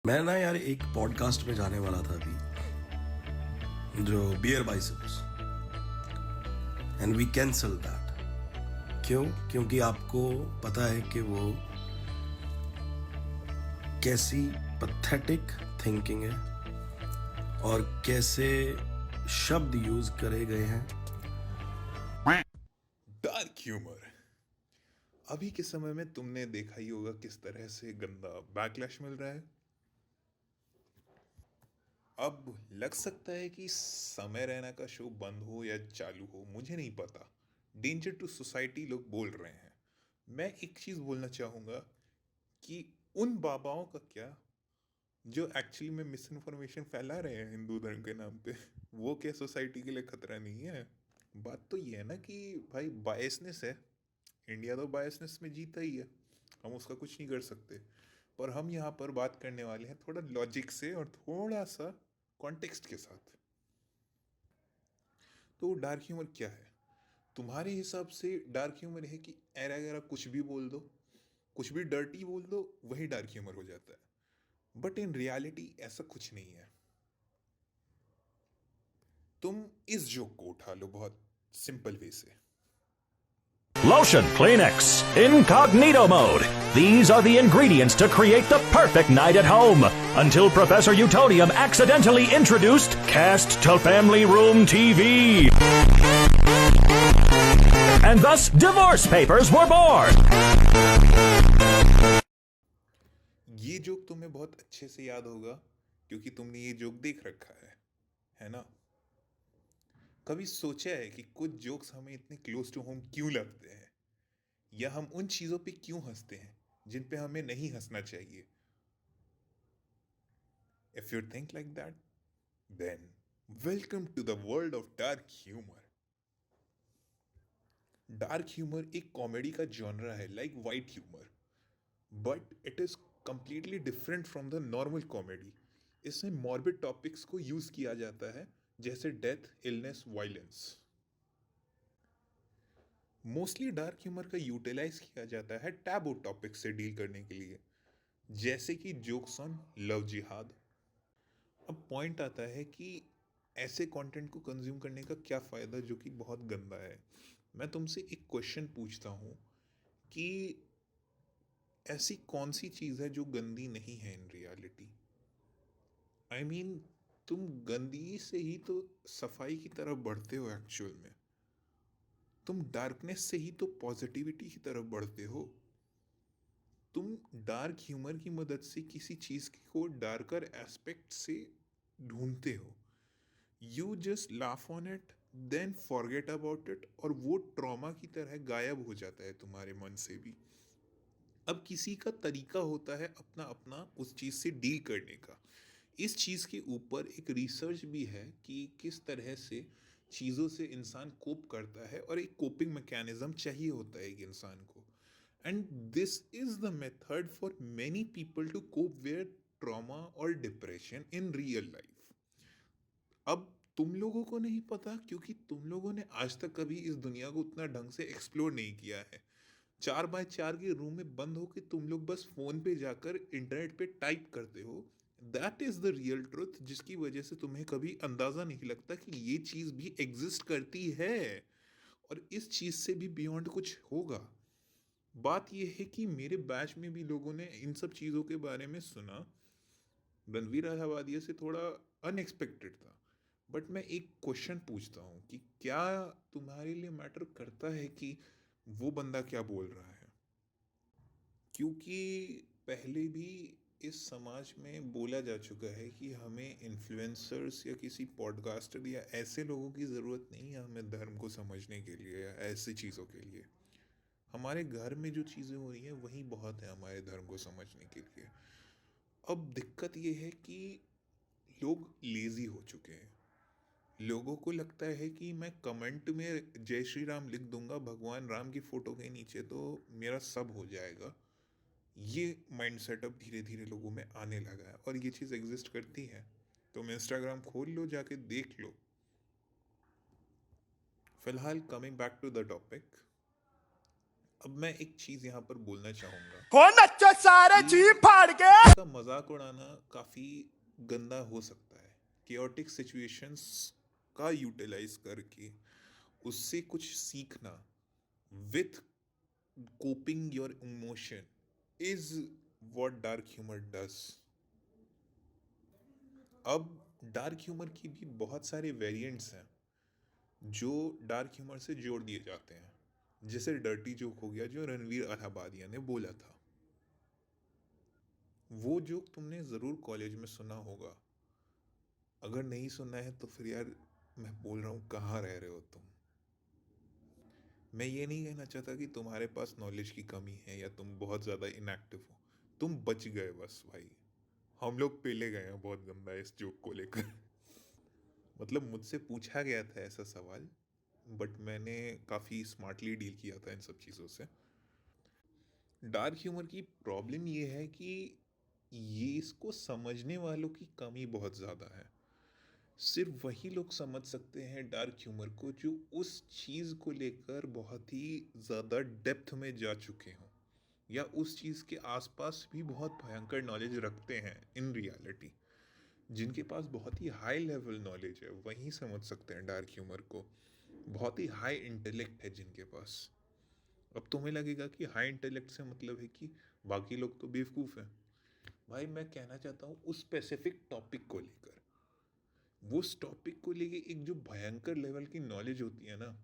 मैं ना यार एक पॉडकास्ट में जाने वाला था अभी, जो beer biceps, and we cancel that. क्यों? क्योंकि आपको पता है कि वो कैसी पथेटिक थिंकिंग है और कैसे शब्द यूज करे गए हैं। Dark humour. अभी के समय में तुमने देखा ही होगा किस तरह से गंदा बैकलैश मिल रहा है। अब लग सकता है कि समय रैना का शो बंद हो या चालू हो, मुझे नहीं पता। डेंजर टू सोसाइटी लोग बोल रहे हैं। मैं एक चीज बोलना चाहूंगा कि उन बाबाओं का क्या जो एक्चुअली में मिस इन्फॉर्मेशन फैला रहे हैं हिंदू धर्म के नाम पे, वो क्या सोसाइटी के लिए खतरा नहीं है? बात तो ये है ना कि भाई बायसनेस है। इंडिया तो बायसनेस में जीता ही है, हम उसका कुछ नहीं कर सकते। पर हम यहाँ पर बात करने वाले हैं थोड़ा लॉजिक से और थोड़ा सा कॉन्टेक्स्ट के साथ। तो डार्क ह्यूमर क्या है? तुम्हारे हिसाब से डार्क ह्यूमर है कि एरा गैरा कुछ भी बोल दो, कुछ भी डर्टी बोल दो, वही डार्क ह्यूमर हो जाता है। बट इन रियलिटी ऐसा कुछ नहीं है। तुम इस जोक को उठा लो बहुत सिंपल वे से। Lotion, Kleenex, Incognito Mode. These are the ingredients to create the perfect night at home. Until Professor Utonium accidentally introduced Cast to Family Room TV. And thus, divorce papers were born. ये joke तुम्हें बहुत अच्छे से याद होगा क्योंकि तुमने ये जोक देख रखा है ना? कभी सोचा है कि कुछ जोक्स हमें इतने क्लोज टू होम क्यों लगते हैं, या हम उन चीजों पे क्यों हंसते हैं जिन पे हमें नहीं हंसना चाहिए? If you think like that, then welcome to the world of dark humour. Dark humour एक कॉमेडी का जॉनरा है, like white humour, but it is completely different from the normal comedy. इसमें मॉर्बिड टॉपिक्स को use किया जाता है, जैसे death, illness, violence. Mostly dark humour का यूटिलाइज किया जाता है टैबू टॉपिक से डील करने के लिए, जैसे कि जोक्स ऑन लव जिहाद। अब पॉइंट आता है कि ऐसे कंटेंट को कंज्यूम करने का क्या फ़ायदा जो कि बहुत गंदा है। मैं तुमसे एक क्वेश्चन पूछता हूँ कि ऐसी कौन सी चीज़ है जो गंदी नहीं है इन रियलिटी? आई मीन, तुम गंदगी से ही तो सफाई की तरफ बढ़ते हो एक्चुअल में। तुम डार्कनेस से ही तो पॉजिटिविटी की तरफ बढ़ते हो। तुम डार्क ह्यूमर की मदद से किसी चीज को डार्कर एस्पेक्ट से ढूंढते हो। You just laugh on it, then forget about it, और वो ट्रॉमा की तरह गायब हो जाता है तुम्हारे मन से भी। अब किसी का तरीका होता है अपना अपना उस चीज से डील करने का। इस चीज के ऊपर एक रिसर्च भी है कि किस तरह से चीजों से इंसान कोप करता है, और एक कोपिंग मैकेनिज्म चाहिए होता है एक इंसान को। And this is the method for many people to cope with trauma or depression in real life. अब तुम लोगों को नहीं पता क्योंकि तुम लोगों ने आज तक कभी इस दुनिया को उतना ढंग से एक्सप्लोर नहीं किया है। 4x4 के रूम में बंद होकर तुम लोग बस फोन पे जाकर इंटरनेट पे टाइप करते हो। That is the real truth, जिसकी वजह से तुम्हें कभी अंदाजा नहीं लगता कि ये चीज भी एग्जिस्ट करती है और इस चीज से भी बियॉन्ड कुछ होगा। बात यह है कि मेरे बैच में भी लोगों ने इन सब चीज़ों के बारे में सुना। रणवीर अहवादिया से थोड़ा अनएक्सपेक्टेड था। बट मैं एक क्वेश्चन पूछता हूँ कि क्या तुम्हारे लिए मैटर करता है कि वो बंदा क्या बोल रहा है? क्योंकि पहले भी इस समाज में बोला जा चुका है कि हमें इन्फ्लुएंसर्स या किसी पॉडकास्टर या ऐसे लोगों की ज़रूरत नहीं है हमें धर्म को समझने के लिए या ऐसी चीज़ों के लिए। हमारे घर में जो चीज़ें हो रही हैं वही बहुत है हमारे धर्म को समझने के लिए। अब दिक्कत ये है कि लोग लेज़ी हो चुके हैं। लोगों को लगता है कि मैं कमेंट में जय श्री राम लिख दूंगा भगवान राम की फ़ोटो के नीचे तो मेरा सब हो जाएगा। ये माइंड सेटअप धीरे धीरे लोगों में आने लगा है और ये चीज़ एग्जिस्ट करती है। तुम इंस्टाग्राम खोल लो, जाके देख लो। फिलहाल coming back to the topic, अब मैं एक चीज यहाँ पर बोलना चाहूंगा, हो नच्चो सारे जी फाड़ के। इसका मजाक उड़ाना काफी गंदा हो सकता है। केओटिक सिचुएशंस का यूटिलाइज करके उससे कुछ सीखना with coping your emotion is what dark humour does. अब डार्क ह्यूमर की भी बहुत सारे वेरिएंट्स हैं जो डार्क ह्यूमर से जोड़ दिए जाते हैं, जैसे डर्टी जोक हो गया जो रणवीर अलाहाबादिया ने बोला था। वो जोक तुमने ज़रूर कॉलेज में सुना होगा, अगर नहीं सुना है तो फिर यार मैं बोल रहा हूँ कहाँ रह रहे हो तुम। मैं ये नहीं कहना चाहता कि तुम्हारे पास नॉलेज की कमी है या तुम बहुत ज़्यादा इनएक्टिव हो, तुम बच गए बस भाई। हम लोग पेले गए हैं बहुत गंदा इस जोक को लेकर। मतलब मुझसे पूछा गया था ऐसा सवाल, बट मैंने काफ़ी स्मार्टली डील किया था इन सब चीज़ों से। डार्क ह्यूमर की प्रॉब्लम ये है कि ये इसको समझने वालों की कमी बहुत ज़्यादा है। सिर्फ वही लोग समझ सकते हैं डार्क ह्यूमर को जो उस चीज़ को लेकर बहुत ही ज़्यादा डेप्थ में जा चुके हों या उस चीज़ के आसपास भी बहुत भयंकर नॉलेज रखते हैं इन रियलिटी। जिनके पास बहुत ही हाई लेवल नॉलेज है वही समझ सकते हैं डार्क ह्यूमर को। बहुत ही हाई इंटेलेक्ट है जिनके पास। अब तुम्हें लगेगा कि हाई इंटेलेक्ट से मतलब है कि बाकी लोग तो बेवकूफ़ हैं। भाई मैं कहना चाहता हूँ उस स्पेसिफिक टॉपिक को लेकर, वो उस टॉपिक को लेके एक जो भयंकर लेवल की नॉलेज होती है ना,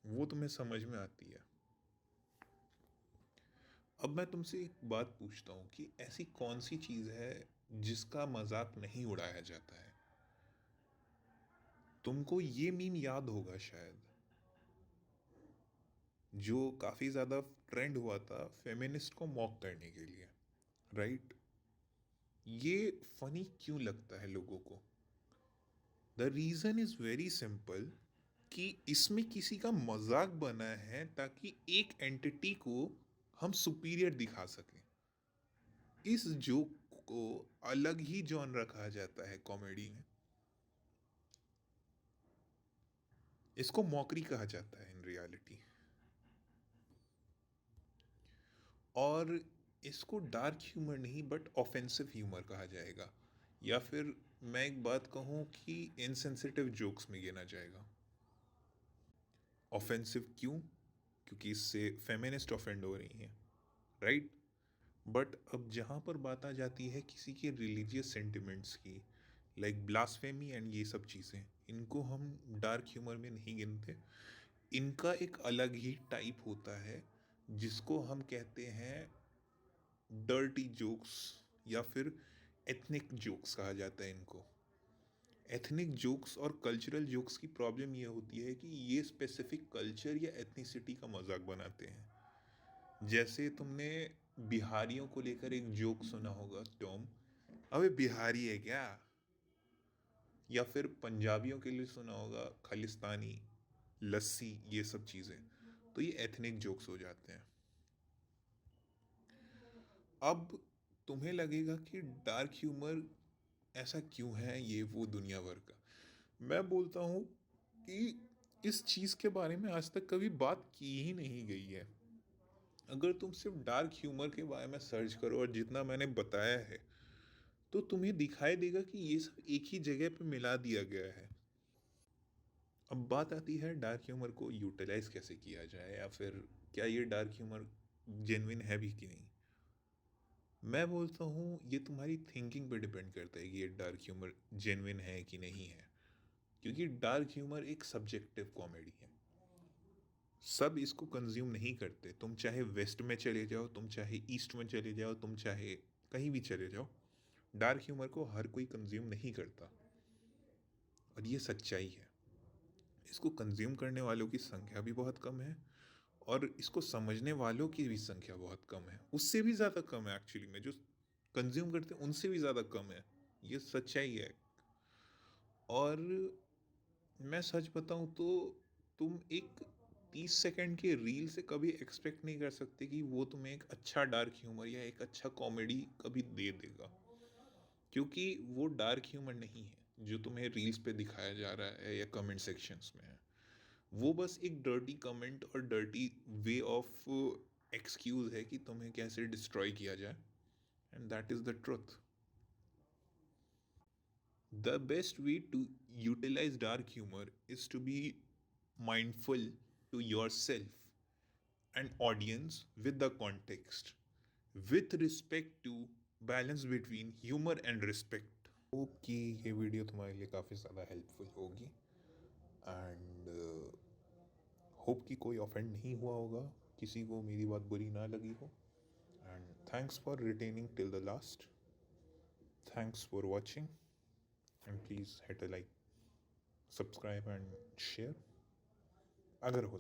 वो तुम्हें समझ में आती है। अब मैं तुमसे एक बात पूछता हूँ कि ऐसी कौन सी चीज़ है जिसका मजाक नहीं उड़ाया जाता है। तुमको ये मीम याद होगा शायद, जो काफ़ी ज़्यादा ट्रेंड हुआ था फेमिनिस्ट को मॉक करने के लिए, राइट? ये फनी क्यों लगता है लोगों को? The reason is very simple कि इसमें किसी का मजाक बना है ताकि एक एंटिटी को हम सुपीरियर दिखा सकें। इस जोक को अलग ही जॉनर कहा जाता है कॉमेडी में। इसको मॉकरी कहा जाता है इन रियलिटी। और इसको डार्क ह्यूमर नहीं बट ऑफेंसिव ह्यूमर कहा जाएगा, या फिर मैं एक बात कहूँ कि इनसेंसिटिव जोक्स में गिना जाएगा। ऑफेंसिव क्यों? क्योंकि इससे फेमिनिस्ट ऑफेंड हो रही हैं, राइट? बट अब जहाँ पर बात आ जाती है किसी के रिलीजियस सेंटिमेंट्स की, लाइक ब्लास्फेमी एंड ये सब चीज़ें, इनको हम डार्क ह्यूमर में नहीं गिनते। इनका एक अलग ही टाइप होता है जिसको हम कहते हैं डर्टी जोक्स, या फिर एथनिक जोक्स कहा जाता है इनको। एथनिक जोक्स और कल्चरल जोक्स की प्रॉब्लम ये होती है कि ये स्पेसिफिक कल्चर या एथनिसिटी का मजाक बनाते हैं। जैसे तुमने बिहारियों को लेकर एक जोक सुना होगा, टॉम अबे बिहारी है क्या? या फिर पंजाबियों के लिए सुना होगा खालिस्तानी, लस्सी, ये सब चीज़ें। तो ये एथनिक जोक्स हो जाते हैं। अब तुम्हें लगेगा कि डार्क ह्यूमर ऐसा क्यों है, ये वो दुनिया भर का। मैं बोलता हूँ कि इस चीज़ के बारे में आज तक कभी बात की ही नहीं गई है। अगर तुम सिर्फ डार्क ह्यूमर के बारे में सर्च करो और जितना मैंने बताया है, तो तुम्हें दिखाई देगा कि ये सब एक ही जगह पे मिला दिया गया है। अब बात आती है डार्क ह्यूमर को यूटिलाइज कैसे किया जाए, या फिर क्या ये डार्क ह्यूमर जेन्युइन है भी कि नहीं। मैं बोलता हूँ ये तुम्हारी थिंकिंग पे डिपेंड करता है कि ये डार्क ह्यूमर जेन्युइन है कि नहीं है। क्योंकि डार्क ह्यूमर एक सब्जेक्टिव कॉमेडी है, सब इसको कंज्यूम नहीं करते। तुम चाहे वेस्ट में चले जाओ, तुम चाहे ईस्ट में चले जाओ, तुम चाहे कहीं भी चले जाओ, डार्क ह्यूमर को हर कोई कंज्यूम नहीं करता। और ये सच्चाई है। इसको कंज्यूम करने वालों की संख्या भी बहुत कम है और इसको समझने वालों की भी संख्या बहुत कम है, उससे भी ज़्यादा कम है एक्चुअली में। जो कंज्यूम करते हैं उनसे भी ज़्यादा कम है, ये सच्चाई है। और मैं सच बताऊं तो तुम एक 30 सेकंड के रील से कभी एक्सपेक्ट नहीं कर सकते कि वो तुम्हें एक अच्छा डार्क ह्यूमर या एक अच्छा कॉमेडी कभी दे देगा, क्योंकि वो डार्क ह्यूमर नहीं है जो तुम्हें रील्स पे दिखाया जा रहा है या कमेंट सेक्शंस में है। वो बस एक डर्टी कमेंट और डर्टी वे ऑफ एक्सक्यूज है कि तुम्हें कैसे डिस्ट्रॉय किया जाए, and that is the truth. The best way to utilize dark humor is to be mindful to yourself and audience with the context, with respect to balance between humor and respect. Hope कि ये video तुम्हारे लिए काफ़ी ज़्यादा helpful होगी, and hope कि कोई offend नहीं हुआ होगा, किसी को मेरी बात बुरी ना लगी हो. And thanks for retaining till the last. Thanks for watching. And please hit a like, subscribe and share अगर हो